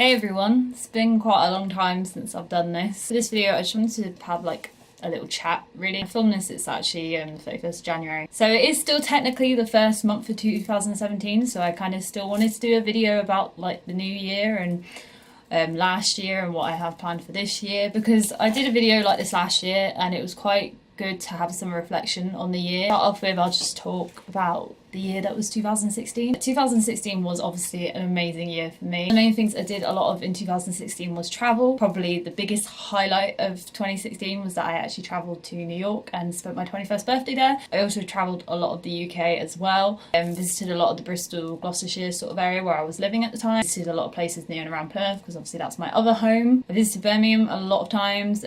Hey everyone, it's been quite a long time since I've done this. For this video I just wanted to have like a little chat really. I filmed this, it's actually the 31st of January. So it is still technically the first month of 2017, so I kind of still wanted to do a video about like the new year and last year and what I have planned for this year, because I did a video like this last year and it was quite good to have some reflection on the year. To start off with, I'll just talk about the year that was 2016. 2016 was obviously an amazing year for me. The main things I did a lot of in 2016 was travel. Probably the biggest highlight of 2016 was that I actually travelled to New York and spent my 21st birthday there. I also travelled a lot of the UK as well and visited a lot of the Bristol, Gloucestershire sort of area where I was living at the time. Visited a lot of places near and around Plymouth because obviously that's my other home. I visited Birmingham a lot of times.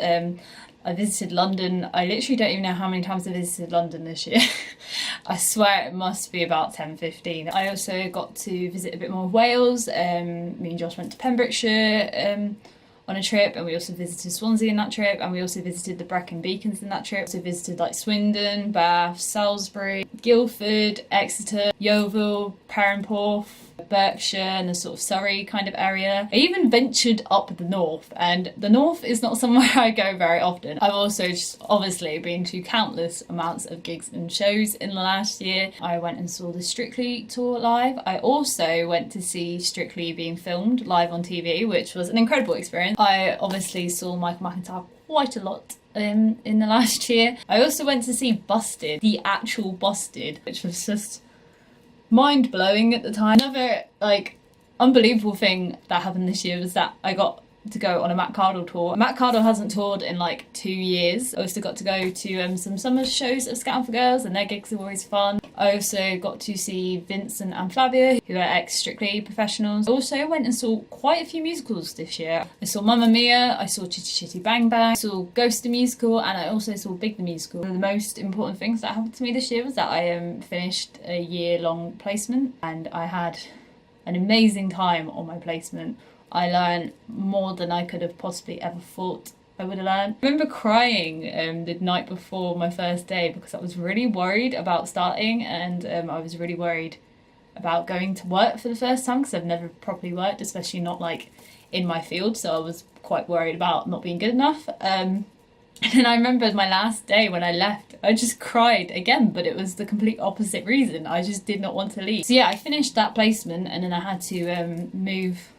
I visited London. I literally don't even know how many times I visited London this year. I swear it must be about 10, 15. I also got to visit a bit more of Wales. Me and Josh went to Pembrokeshire on a trip, and we also visited Swansea in that trip, and we also visited the Brecon Beacons in that trip. So visited like Swindon, Bath, Salisbury, Guildford, Exeter, Yeovil, Perranporth, Berkshire and the sort of Surrey kind of area. I even ventured up the north, and the north is not somewhere I go very often. I've also just obviously been to countless amounts of gigs and shows in the last year. I went and saw the Strictly tour live. I also went to see Strictly being filmed live on TV, which was an incredible experience. I obviously saw Michael McIntyre quite a lot in the last year. I also went to see Busted, the actual Busted, which was just mind-blowing at the time. Another like unbelievable thing that happened this year was that I got to go on a Matt Cardle tour. Matt Cardle hasn't toured in like 2 years. I also got to go to some summer shows of Scouting for Girls, and their gigs are always fun. I also got to see Vincent and Flavia, who are ex-Strictly professionals. I also went and saw quite a few musicals this year. I saw Mamma Mia, I saw Chitty Chitty Bang Bang, I saw Ghost the Musical, and I also saw Big the Musical. One of the most important things that happened to me this year was that I finished a year-long placement, and I had an amazing time on my placement. I learned more than I could have possibly ever thought I would have learned. I remember crying the night before my first day because I was really worried about starting, and I was really worried about going to work for the first time because I've never properly worked, especially not like in my field, so I was quite worried about not being good enough. And then I remember my last day when I left, I just cried again, but it was the complete opposite reason. I just did not want to leave. So yeah, I finished that placement and then I had to move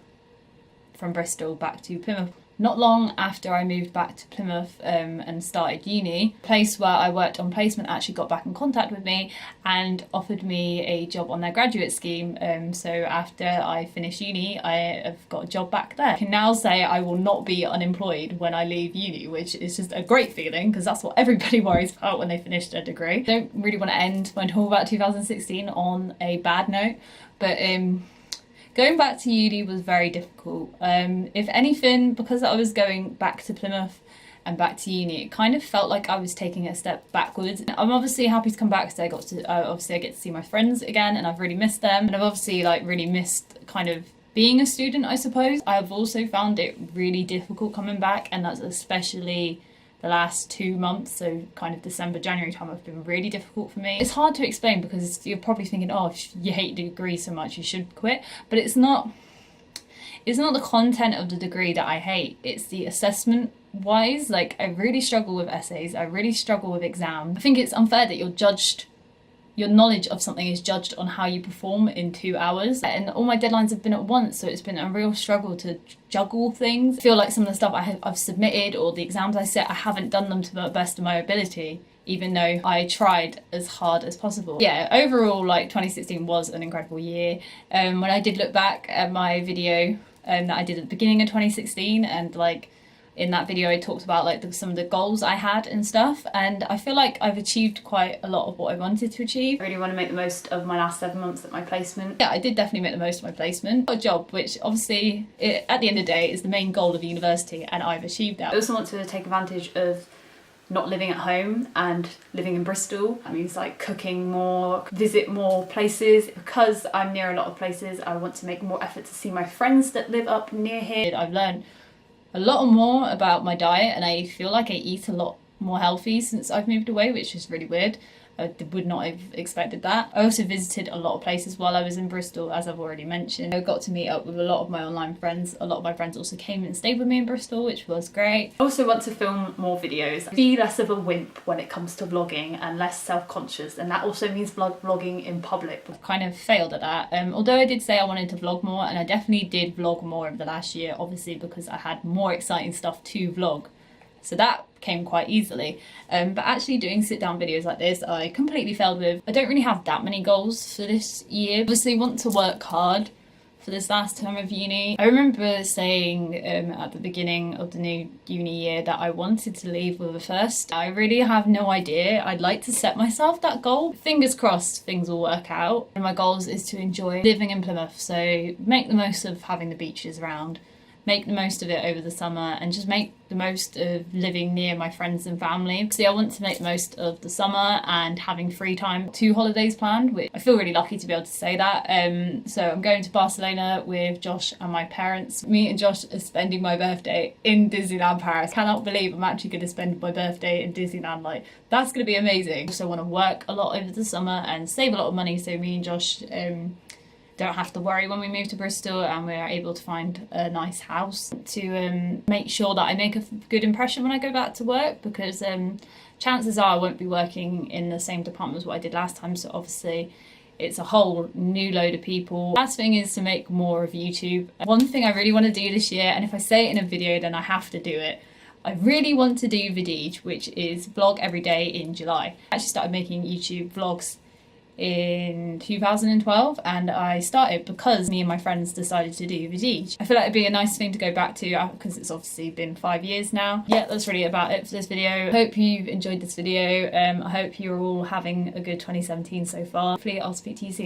from Bristol back to Plymouth. Not long after I moved back to Plymouth and started uni, the place where I worked on placement actually got back in contact with me and offered me a job on their graduate scheme. So after I finished uni, I have got a job back there. I can now say I will not be unemployed when I leave uni, which is just a great feeling because that's what everybody worries about when they finish their degree. I don't really want to end my talk about 2016 on a bad note, but going back to uni was very difficult. If anything, because I was going back to Plymouth and back to uni, it kind of felt like I was taking a step backwards. I'm obviously happy to come back because I get to see my friends again and I've really missed them. And I've obviously like really missed kind of being a student, I suppose. I've also found it really difficult coming back, and that's especially the last 2 months, so kind of December, January time, have been really difficult for me. It's hard to explain because you're probably thinking, oh, if you hate the degree so much, you should quit. But it's not the content of the degree that I hate, it's the assessment wise. Like, I really struggle with essays, I really struggle with exams. I think it's unfair that your knowledge of something is judged on how you perform in 2 hours. And all my deadlines have been at once, so it's been a real struggle to juggle things. I feel like some of the stuff I've submitted or the exams I set, I haven't done them to the best of my ability, even though I tried as hard as possible. Yeah, overall, like 2016 was an incredible year. When I did look back at my video that I did at the beginning of 2016, and like in that video I talked about like some of the goals I had and stuff, and I feel like I've achieved quite a lot of what I wanted to achieve. I really want to make the most of my last 7 months at my placement. Yeah, I did definitely make the most of my placement. Got a job, which obviously at the end of the day is the main goal of university, and I've achieved that. I also want to take advantage of not living at home and living in Bristol. That means like cooking more, visit more places. Because I'm near a lot of places, I want to make more effort to see my friends that live up near here. I've learned a lot more about my diet, and I feel like I eat a lot more healthy since I've moved away, which is really weird. I would not have expected that. I also visited a lot of places while I was in Bristol, as I've already mentioned. I got to meet up with a lot of my online friends. A lot of my friends also came and stayed with me in Bristol, which was great. I also want to film more videos. Be less of a wimp when it comes to vlogging and less self-conscious, and that also means vlogging in public. I've kind of failed at that. Although I did say I wanted to vlog more, and I definitely did vlog more over the last year, obviously because I had more exciting stuff to vlog. So that came quite easily. But actually doing sit down videos like this, I completely failed with. I don't really have that many goals for this year. Obviously want to work hard for this last term of uni. I remember saying at the beginning of the new uni year that I wanted to leave with a first. I really have no idea. I'd like to set myself that goal. Fingers crossed things will work out. And my goals is to enjoy living in Plymouth. So make the most of having the beaches around. Make the most of it over the summer and just make the most of living near my friends and family. So I want to make the most of the summer and having free time. 2 holidays planned, which I feel really lucky to be able to say that. So I'm going to Barcelona with Josh and my parents. Me and Josh are spending my birthday in Disneyland Paris. Cannot believe I'm actually going to spend my birthday in Disneyland. Like, that's going to be amazing. So I want to work a lot over the summer and save a lot of money so me and Josh don't have to worry when we move to Bristol and we're able to find a nice house, to make sure that I make a good impression when I go back to work, because chances are I won't be working in the same department as what I did last time, so obviously it's a whole new load of people. Last thing is to make more of YouTube. One thing I really want to do this year, and if I say it in a video then I have to do it, I really want to do Vidij, which is vlog every day in July. I actually started making YouTube vlogs in 2012 and I started because me and my friends decided to do Vidij. I feel like it'd be a nice thing to go back to because it's obviously been 5 years now. Yeah, that's really about it for this video. I hope you've enjoyed this video. I hope you're all having a good 2017 so far. Hopefully I'll speak to you soon.